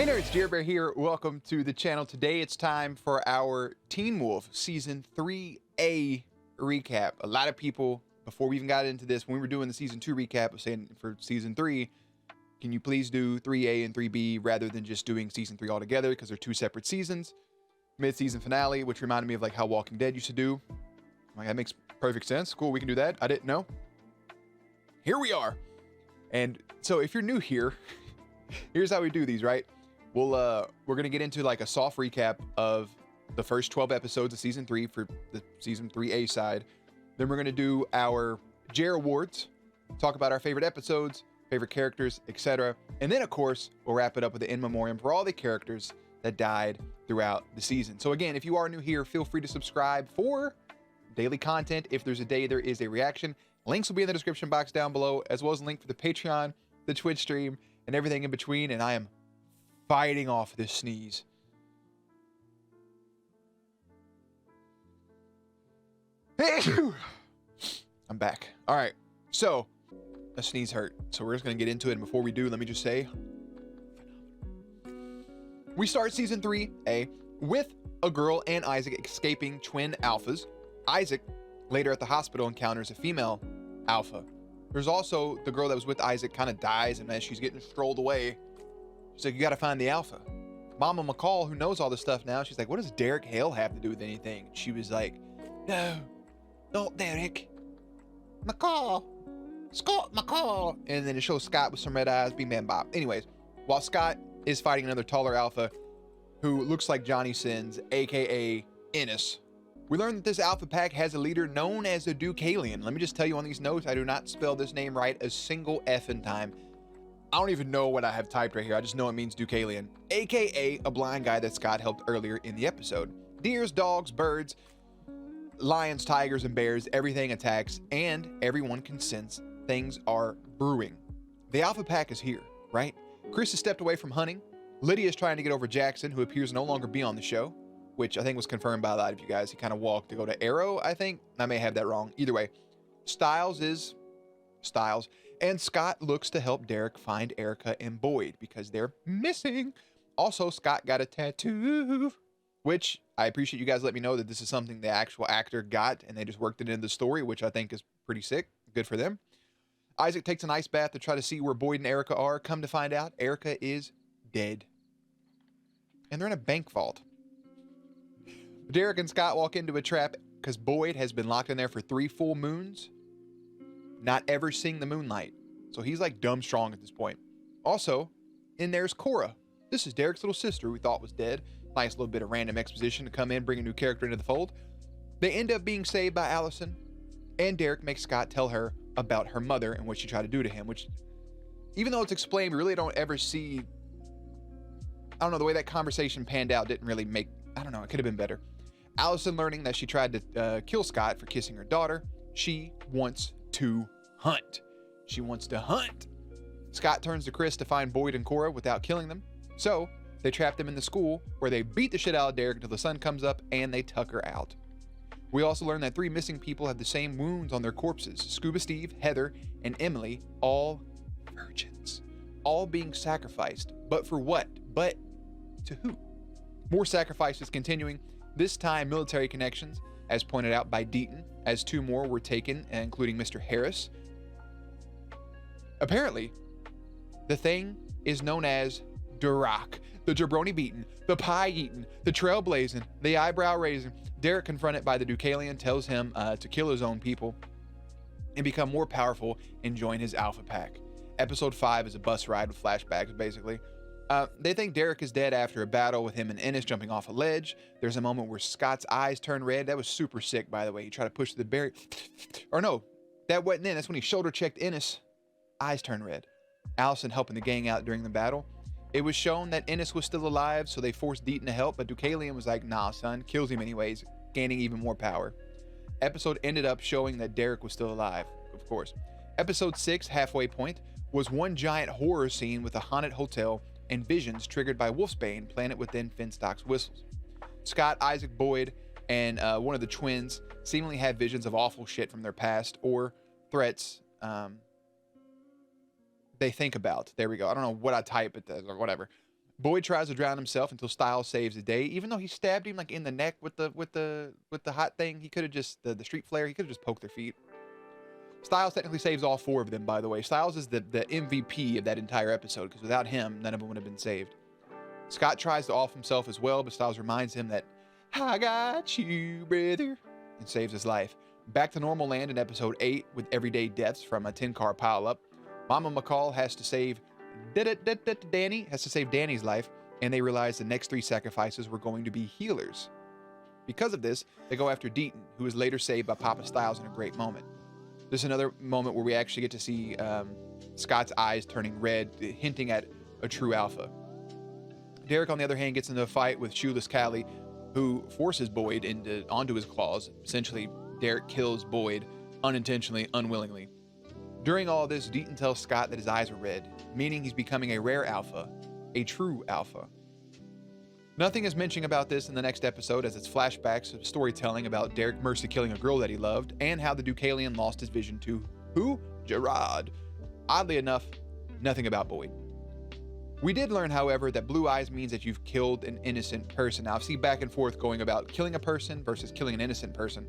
Hey nerds, Jair here. Welcome to the channel. Today it's time for our Teen Wolf Season 3A recap. A lot of people, before we even got into this, when we were doing the Season 2 recap, was saying for Season 3, can you please do 3A and 3B rather than just doing Season 3 altogether, because they're two separate seasons. Mid-season finale, which reminded me of like how Walking Dead used to do. I'm like, that makes perfect sense. Cool, we can do that. I didn't know. Here we are. And so if you're new here, here's how we do these, right? We're gonna get into like a soft recap of the first 12 episodes of Season 3 for the Season 3A side. Then we're gonna do our Jair Awards, talk about our favorite episodes, favorite characters, etc. And then of course, we'll wrap it up with the in memoriam for all the characters that died throughout the season. So again, if you are new here, feel free to subscribe for daily content. If there's a day there is a reaction, links will be in the description box down below, as well as a link for the Patreon, the Twitch stream, and everything in between. And I am fighting off this sneeze. I'm back. All right, so a sneeze hurt, so we're just gonna get into it. And before we do, let me just say, we start Season 3A with a girl and Isaac escaping twin alphas. Isaac later at the hospital encounters a female alpha. There's also the girl that was with Isaac kind of dies, and as she's getting strolled away, she's like, you gotta find the alpha. Mama McCall, who knows all this stuff now, she's like, what does Derek Hale have to do with anything? She was like, no, not Derek. McCall. Scott McCall. And then it shows Scott with some red eyes, being man Bob. Anyways, while Scott is fighting another taller alpha who looks like Johnny Sins, aka Ennis, we learn that this alpha pack has a leader known as the Deucalion. Let me just tell you on these notes, I do not spell this name right a single effing time. I don't even know what I have typed right here. I just know it means Deucalion, aka a blind guy that Scott helped earlier in the episode. Deers, dogs, birds, lions, tigers, and bears, everything attacks, and everyone can sense things are brewing. The alpha pack is here, right? Chris has stepped away from hunting. Lydia is trying to get over Jackson, who appears to no longer be on the show, which I think was confirmed by a lot of you guys. He kind of walked to go to Arrow, I think. I may have that wrong. Either way, Styles is Styles. And Scott looks to help Derek find Erica and Boyd because they're missing. Also, Scott got a tattoo, which I appreciate you guys let me know that this is something the actual actor got and they just worked it into the story, which I think is pretty sick. Good for them. Isaac takes an ice bath to try to see where Boyd and Erica are. Come to find out, Erica is dead. And they're in a bank vault. Derek and Scott walk into a trap because Boyd has been locked in there for 3 full moons, not ever seeing the moonlight. So he's like dumb strong at this point. Also, in there's Cora. This is Derek's little sister we thought was dead. Nice little bit of random exposition to come in, bring a new character into the fold. They end up being saved by Allison, and Derek makes Scott tell her about her mother and what she tried to do to him, which, even though it's explained, we really don't ever see. I don't know, the way that conversation panned out didn't really make, I don't know, it could have been better. Allison learning that she tried to kill Scott for kissing her daughter. She wants to hunt. She wants to hunt. Scott turns to Chris to find Boyd and Cora without killing them. So they trap them in the school where they beat the shit out of Derek until the sun comes up and they tuck her out. We also learn that 3 missing people have the same wounds on their corpses. Scuba Steve, Heather, and Emily, all virgins. All being sacrificed. But for what? But to who? More sacrifices continuing. This time military connections, as pointed out by Deaton, as 2 more were taken, including Mr. Harris. Apparently, the thing is known as Duroc, the jabroni beaten, the pie eaten, the trailblazing, the eyebrow raising. Derek, confronted by the Deucalion, tells him to kill his own people and become more powerful and join his alpha pack. Episode 5 is a bus ride with flashbacks, basically. They think Derek is dead after a battle with him and Ennis jumping off a ledge. There's a moment where Scott's eyes turn red. That was super sick, by the way. He tried to push the barrier. Or no, that wasn't in. That's when he shoulder checked Ennis. Eyes turn red. Allison helping the gang out during the battle. It was shown that Ennis was still alive, so they forced Deaton to help, but Deucalion was like, nah, son, kills him anyways, gaining even more power. Episode ended up showing that Derek was still alive, of course. Episode 6, Halfway Point, was one giant horror scene with a haunted hotel and visions triggered by Wolfsbane planted within Finstock's whistles. Scott, Isaac, Boyd, and one of the twins seemingly had visions of awful shit from their past or threats they think about. There we go. I don't know what I type it or whatever. Boyd tries to drown himself until Styles saves the day. Even though he stabbed him like in the neck with the hot thing, he could have just the street flare. He could have just poked their feet. Styles technically saves all 4 of them, by the way. Styles is the MVP of that entire episode because without him, none of them would have been saved. Scott tries to off himself as well, but Styles reminds him that I got you, brother, and saves his life. Back to normal land in episode 8 with everyday deaths from a 10-car pileup. Mama McCall has to save Danny's life, and they realize the next 3 sacrifices were going to be healers. Because of this, they go after Deaton, who is later saved by Papa Styles in a great moment. This is another moment where we actually get to see Scott's eyes turning red, hinting at a true alpha. Derek, on the other hand, gets into a fight with Shoeless Callie, who forces Boyd onto his claws. Essentially, Derek kills Boyd unintentionally, unwillingly. During all this, Deaton tells Scott that his eyes are red, meaning he's becoming a rare alpha, a true alpha. Nothing is mentioned about this in the next episode, as it's flashbacks of storytelling about Derek Mercy killing a girl that he loved, and how the Deucalion lost his vision to who? Gerard. Oddly enough, nothing about Boyd. We did learn, however, that blue eyes means that you've killed an innocent person. Now, I've seen back and forth going about killing a person versus killing an innocent person.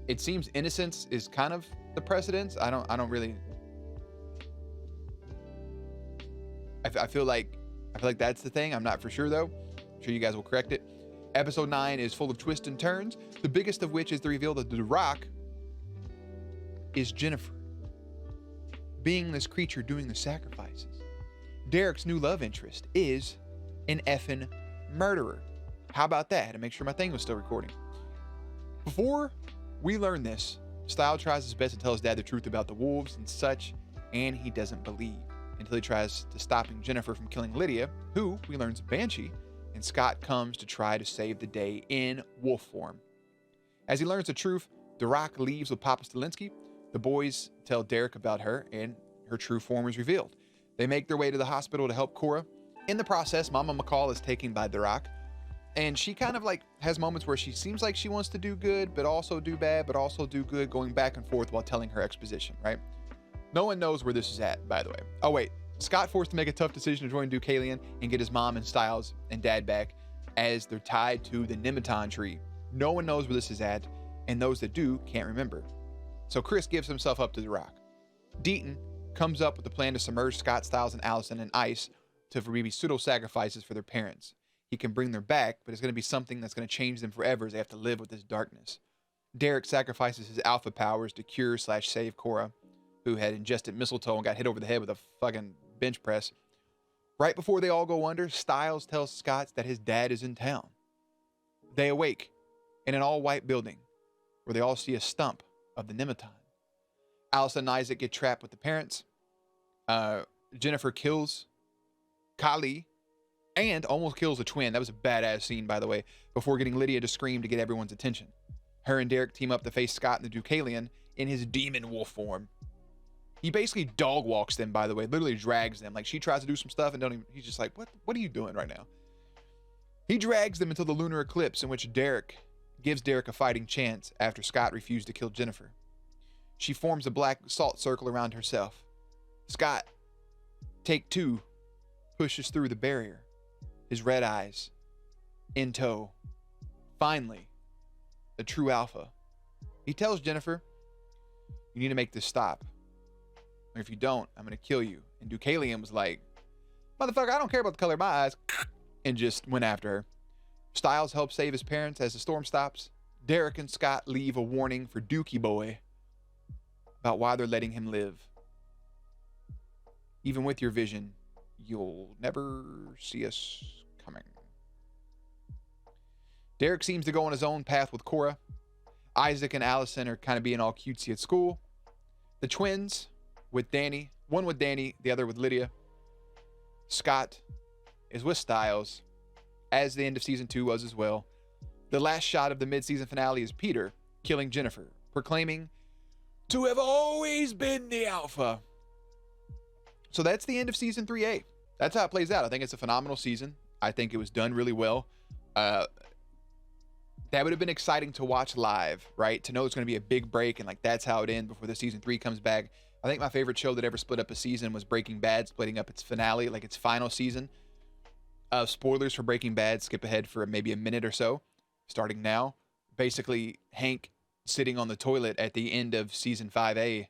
It seems innocence is kind of the precedence. I don't really. I feel like that's the thing. I'm not for sure though. I'm sure you guys will correct it. Episode 9 is full of twists and turns, the biggest of which is the reveal that The Rock is Jennifer, being this creature doing the sacrifices. Derek's new love interest is an effing murderer. How about that? I had to make sure my thing was still recording. Before we learn this, Styles tries his best to tell his dad the truth about the wolves and such, and he doesn't believe until he tries to stopping Jennifer from killing Lydia, who we learn is a banshee, and Scott comes to try to save the day in wolf form. As he learns the truth, The Rock leaves with Papa Stilinski. The boys tell Derek about her, and her true form is revealed. They make their way to the hospital to help Cora. In the process, Mama McCall is taken by The Rock, and she kind of like has moments where she seems like she wants to do good, but also do bad, but also do good, going back and forth while telling her exposition, right? No one knows where this is at, by the way. Oh, wait. Scott forced to make a tough decision to join Deucalion and get his mom and Styles and dad back, as they're tied to the Nemeton tree. No one knows where this is at, and those that do can't remember. So Chris gives himself up to The Rock. Deaton comes up with a plan to submerge Scott, Styles, and Allison in ice to maybe pseudo-sacrifices for their parents. He can bring them back, but it's going to be something that's going to change them forever, as they have to live with this darkness. Derek sacrifices his alpha powers to cure/save Cora, who had ingested mistletoe and got hit over the head with a fucking bench press. Right before they all go under, Styles tells Scott that his dad is in town. They awake in an all-white building where they all see a stump of the Nemeton. Allison and Isaac get trapped with the parents. Jennifer kills Kali and almost kills a twin. That was a badass scene, by the way, before getting Lydia to scream to get everyone's attention. Her and Derek team up to face Scott in the Deucalion in his demon wolf form. He basically dog walks them, by the way, literally drags them. Like, she tries to do some stuff and he's just like, what are you doing right now? He drags them until the lunar eclipse, in which Derek gives Derek a fighting chance after Scott refused to kill Jennifer. She forms a black salt circle around herself. Scott, take 2, pushes through the barrier, his red eyes in tow. Finally, the true alpha. He tells Jennifer, you need to make this stop. Or if you don't, I'm going to kill you. And Deucalion was like, motherfucker, I don't care about the color of my eyes. And just went after her. Styles helps save his parents as the storm stops. Derek and Scott leave a warning for Dookie Boy about why they're letting him live. Even with your vision, you'll never see us coming. Derek seems to go on his own path with Cora. Isaac and Allison are kind of being all cutesy at school. The twins with Danny, one with Danny, the other with Lydia. Scott is with Styles, as the end of season 2 was as well. The last shot of the mid-season finale is Peter killing Jennifer, proclaiming to have always been the alpha. So that's the end of season 3A. That's how it plays out. I think it's a phenomenal season. I think it was done really well. That would have been exciting to watch live, right? To know it's going to be a big break and like that's how it ends before the season 3 comes back. I think my favorite show that ever split up a season was Breaking Bad, splitting up its finale, like its final season. Spoilers for Breaking Bad. Skip ahead for maybe a minute or so, starting now. Basically, Hank sitting on the toilet at the end of season 5A,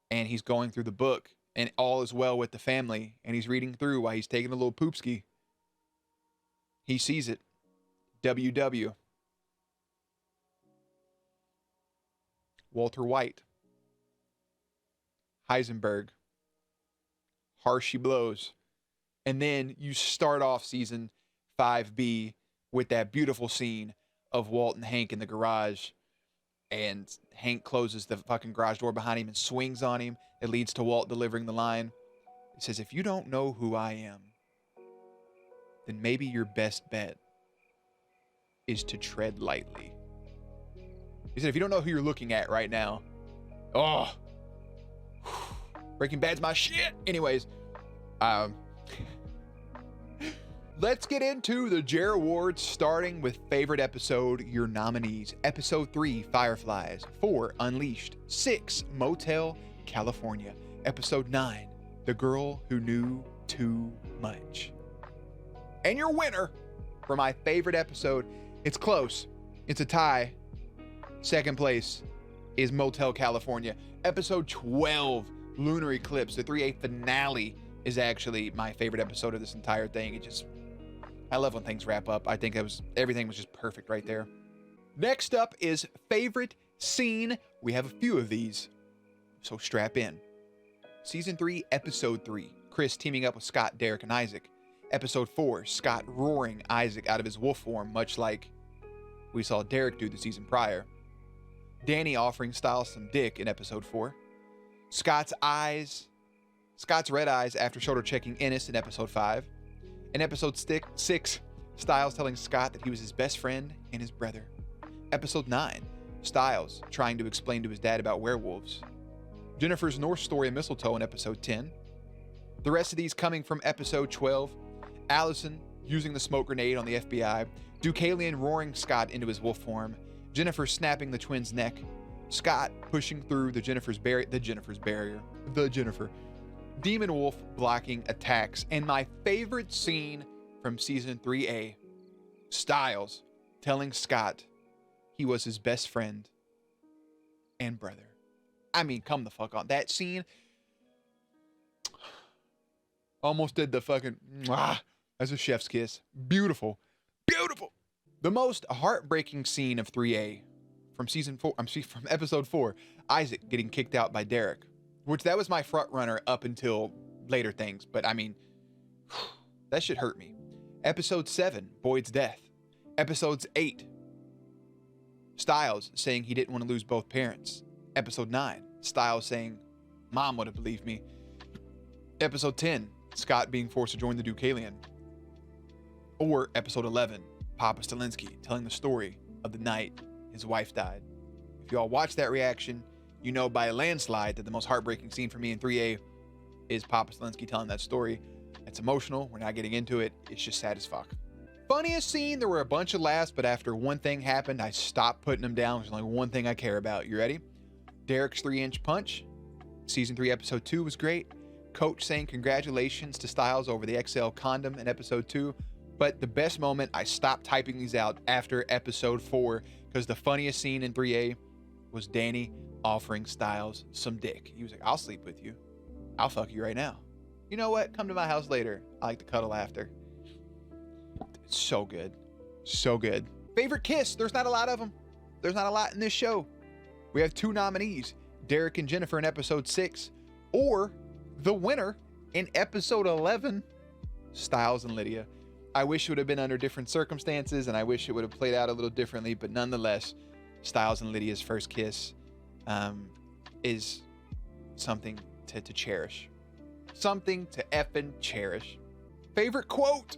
and he's going through the book, and all is well with the family, and he's reading through while he's taking a little poopski. He sees it. WW. Walter White. Heisenberg. Harsh She Blows. And then you start off season 5B with that beautiful scene of Walt and Hank in the garage. And Hank closes the fucking garage door behind him and swings on him. It leads to Walt delivering the line. It says, if you don't know who I am, then maybe your best bet is to tread lightly. He said, if you don't know who you're looking at right now, oh, Breaking Bad's my shit. Anyways, let's get into the Jair Awards, starting with favorite episode, your nominees. Episode 3, Fireflies. 4, Unleashed. 6, Motel California. Episode 9, The Girl Who Knew Too Much. And your winner for my favorite episode, it's close. It's a tie. Second place is Motel California. Episode 12, Lunar Eclipse. The 3A finale is actually my favorite episode of this entire thing. I love when things wrap up. I think everything was just perfect right there. Next up is favorite scene. We have a few of these, so strap in. Season 3, Episode 3, Chris teaming up with Scott, Derek, and Isaac. Episode 4, Scott roaring Isaac out of his wolf form, much like we saw Derek do the season prior. Danny offering Styles some dick in Episode 4. Scott's red eyes after shoulder checking Ennis in Episode 5. In Episode 6, Styles telling Scott that he was his best friend and his brother. Episode 9, Styles trying to explain to his dad about werewolves. Jennifer's North Story in Mistletoe in Episode 10. The rest of these coming from Episode 12. Allison using the smoke grenade on the FBI. Deucalion roaring Scott into his wolf form. Jennifer snapping the twins' neck. Scott pushing through the Jennifer's barrier. Demon Wolf blocking attacks. And my favorite scene from Season 3A, Styles telling Scott he was his best friend and brother. I mean, come the fuck on. That scene almost did the fucking as a chef's kiss. Beautiful. Beautiful. The most heartbreaking scene of 3A from from Episode 4, Isaac getting kicked out by Derek, which that was my front runner up until later things. But I mean, that shit hurt me. Episode 7, Boyd's death. Episodes 8, Styles saying he didn't want to lose both parents. Episode 9, Styles saying, Mom would have believed me. Episode 10, Scott being forced to join the Deucalion. Or Episode 11, Papa Stilinski telling the story of the night his wife died. If y'all watch that reaction, you know by a landslide that the most heartbreaking scene for me in 3A is Papa Stilinski telling that story. It's emotional. We're not getting into it. It's just sad as fuck. Funniest scene, there were a bunch of laughs, but after one thing happened, I stopped putting them down. There's only one thing I care about. You ready? Derek's 3-inch punch. Season 3, Episode 2 was great. Coach saying congratulations to Styles over the XL condom in Episode 2. But the best moment, I stopped typing these out after Episode 4 because the funniest scene in 3A was Danny offering Styles some dick. He was like, I'll sleep with you. I'll fuck you right now. You know what? Come to my house later. I like to cuddle after. It's so good. So good. Favorite kiss? There's not a lot of them. There's not a lot in this show. We have 2 nominees, Derek and Jennifer in Episode 6, or the winner in Episode 11, Styles and Lydia. I wish it would have been under different circumstances, and I wish it would have played out a little differently, but nonetheless, Styles and Lydia's first kiss is something to cherish. Something to effing cherish. Favorite quote?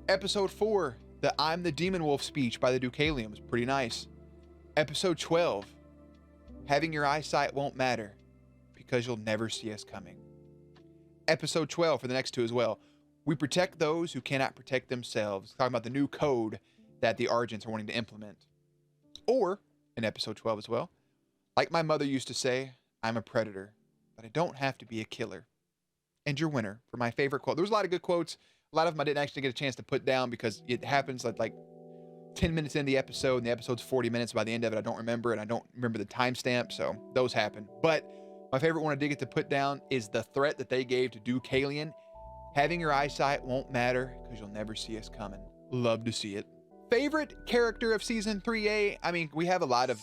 Episode 4, the I'm the Demon Wolf speech by the Deucalion was pretty nice. Episode 12, having your eyesight won't matter because you'll never see us coming. Episode 12 for the next 2 as well. We protect those who cannot protect themselves. Talking about the new code that the Argents are wanting to implement. Or, in Episode 12 as well, like my mother used to say, I'm a predator, but I don't have to be a killer. And your winner for my favorite quote. There was a lot of good quotes. A lot of them I didn't actually get a chance to put down because it happens like 10 minutes in the episode, and the episode's 40 minutes. By the end of it, I don't remember, and I don't remember the timestamp, so those happen. But my favorite one I did get to put down is the threat that they gave to Deucalion. Having your eyesight won't matter because you'll never see us coming. Love to see it. Favorite character of season 3A? I mean, we have a lot of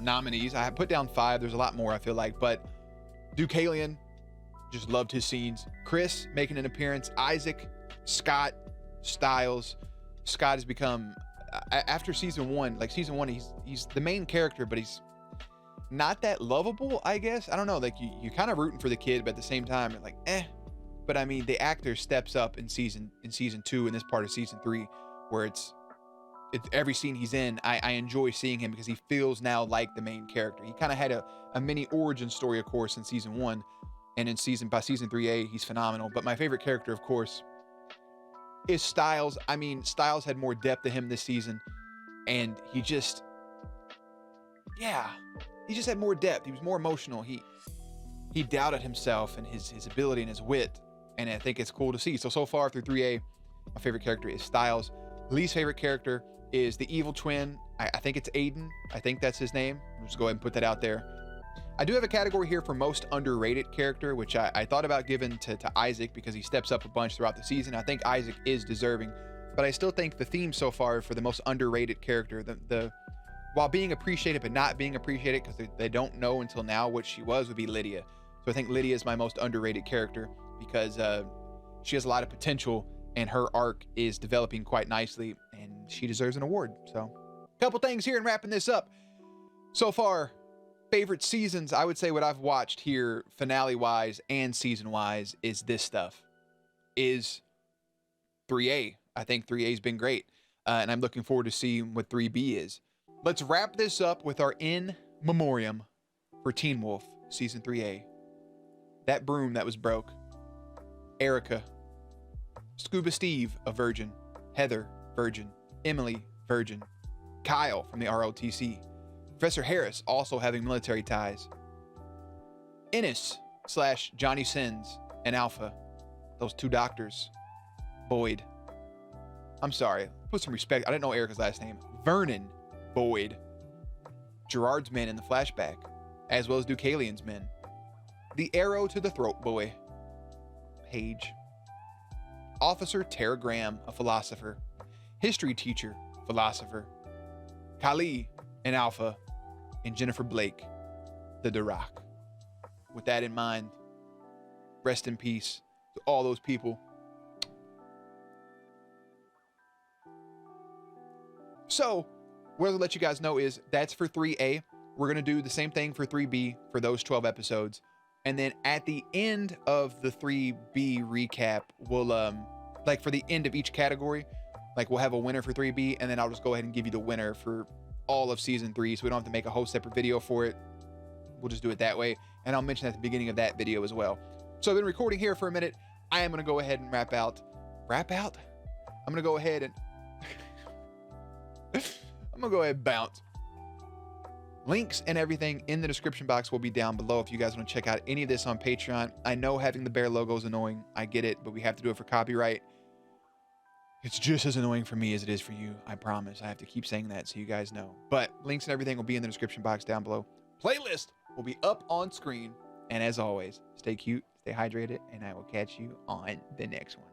nominees. I have put down 5. There's a lot more, I feel like, but Deucalion, just loved his scenes. Chris making an appearance. Isaac, Scott, Styles. Scott has become, after season 1, like season 1, he's the main character, but he's not that lovable, I guess. I don't know, like you kind of rooting for the kid, but at the same time, you're like, eh. But I mean, the actor steps up in season 2, in this part of season 3, where it's every scene he's in, I enjoy seeing him because he feels now like the main character. He kind of had a mini origin story, of course, in season 1, and by season 3A, he's phenomenal. But my favorite character, of course, is Styles. I mean, Styles had more depth to him this season, and he just had more depth. He was more emotional. He doubted himself and his ability and his wit, and I think it's cool to see. So far through 3A, my favorite character is Styles. Least favorite character is the evil twin. I think it's Aiden. I think that's his name. I'll just go ahead and put that out there. I do have a category here for most underrated character, which I thought about giving to Isaac because he steps up a bunch throughout the season. I think Isaac is deserving, but I still think the theme so far for the most underrated character, the while being appreciated but not being appreciated because they don't know until now what she was, would be Lydia. So I think Lydia is my most underrated character because she has a lot of potential and her arc is developing quite nicely, and she deserves an award. So a couple things here and wrapping this up. So far, favorite seasons, I would say what I've watched here finale wise and season wise is this stuff, is 3A. I think 3A has been great, and I'm looking forward to seeing what 3B is. Let's wrap this up with our in memoriam for Teen Wolf season 3A. That broom that was broke. Erica. Scuba Steve, a virgin. Heather, virgin. Emily, virgin. Kyle from the ROTC. Professor Harris, also having military ties. Ennis / Johnny Sins and Alpha. Those 2 doctors. Boyd. I'm sorry. Put some respect. I didn't know Erica's last name. Vernon Boyd. Gerard's men in the flashback, as well as Deucalion's men. The arrow to the throat boy. Paige. Officer Tara Graham, a philosopher. History teacher, philosopher. Kali and Alpha. And Jennifer Blake, the Durak. With that in mind, rest in peace to all those people. So, what I'll let you guys know is that's for 3A. We're going to do the same thing for 3B for those 12 episodes. And then at the end of the 3B recap, we'll, like for the end of each category, like we'll have a winner for 3B, and then I'll just go ahead and give you the winner for all of season 3, so we don't have to make a whole separate video for it. We'll just do it that way, and I'll mention at the beginning of that video as well. So I've been recording here for a minute. I am going to go ahead and wrap out. I'm going to go ahead and I'm going to go ahead and bounce. Links and everything in the description box will be down below if you guys want to check out any of this on Patreon. I know having the bear logo is annoying. I get it, but we have to do it for copyright. It's just as annoying for me as it is for you. I promise. I have to keep saying that so you guys know. But links and everything will be in the description box down below. Playlist will be up on screen. And as always, stay cute, stay hydrated, and I will catch you on the next one.